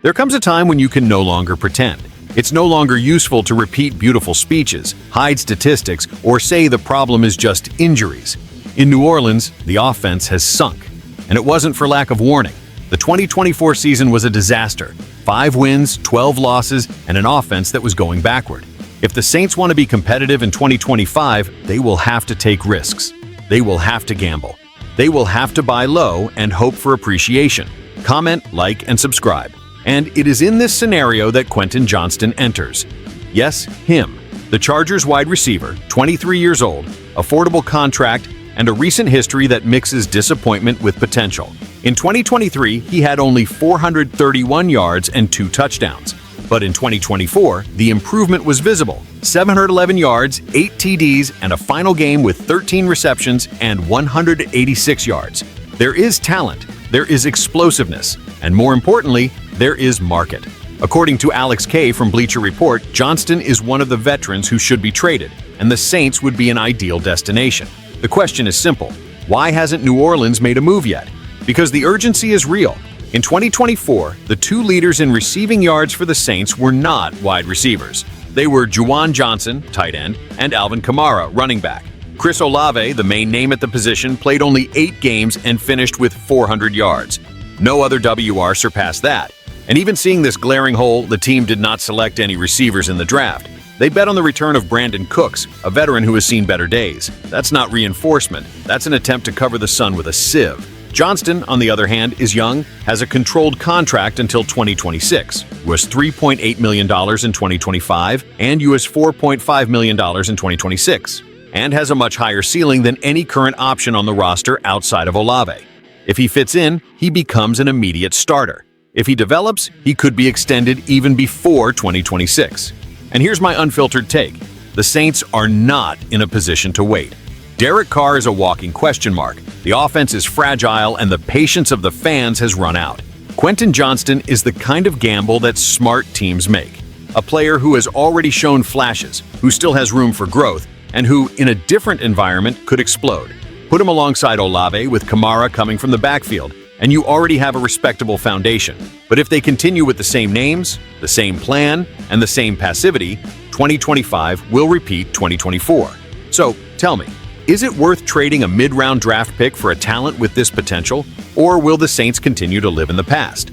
There comes a time when you can no longer pretend. It's no longer useful to repeat beautiful speeches, hide statistics, or say the problem is just injuries. In New Orleans, the offense has sunk. And it wasn't for lack of warning. The 2024 season was a disaster. 5 wins, 12 losses, and an offense that was going backward. If the Saints want to be competitive in 2025, they will have to take risks. They will have to gamble. They will have to buy low and hope for appreciation. Comment, like, and subscribe. And it is in this scenario that Quentin Johnston enters. Yes, him. The Chargers wide receiver, 23 years old, affordable contract, and a recent history that mixes disappointment with potential. In 2023, he had only 431 yards and 2 touchdowns. But in 2024, the improvement was visible. 711 yards, 8 TDs, and a final game with 13 receptions and 186 yards. There is talent, there is explosiveness, and more importantly, there is market. According to Alex Kay from Bleacher Report, Johnston is one of the veterans who should be traded, and the Saints would be an ideal destination. The question is simple. Why hasn't New Orleans made a move yet? Because the urgency is real. In 2024, the 2 leaders in receiving yards for the Saints were not wide receivers. They were Juwan Johnson, tight end, and Alvin Kamara, running back. Chris Olave, the main name at the position, played only 8 games and finished with 400 yards. No other WR surpassed that. And even seeing this glaring hole, the team did not select any receivers in the draft. They bet on the return of Brandon Cooks, a veteran who has seen better days. That's not reinforcement. That's an attempt to cover the sun with a sieve. Johnston, on the other hand, is young, has a controlled contract until 2026, was $3.8 million in 2025, and US $4.5 million in 2026, and has a much higher ceiling than any current option on the roster outside of Olave. If he fits in, he becomes an immediate starter. If he develops, he could be extended even before 2026. And here's my unfiltered take. The Saints are not in a position to wait. Derek Carr is a walking question mark. The offense is fragile and the patience of the fans has run out. Quentin Johnston is the kind of gamble that smart teams make. A player who has already shown flashes, who still has room for growth, and who, in a different environment, could explode. Put him alongside Olave with Kamara coming from the backfield, and you already have a respectable foundation. But if they continue with the same names, the same plan, and the same passivity, 2025 will repeat 2024. So, tell me, is it worth trading a mid-round draft pick for a talent with this potential, or will the Saints continue to live in the past?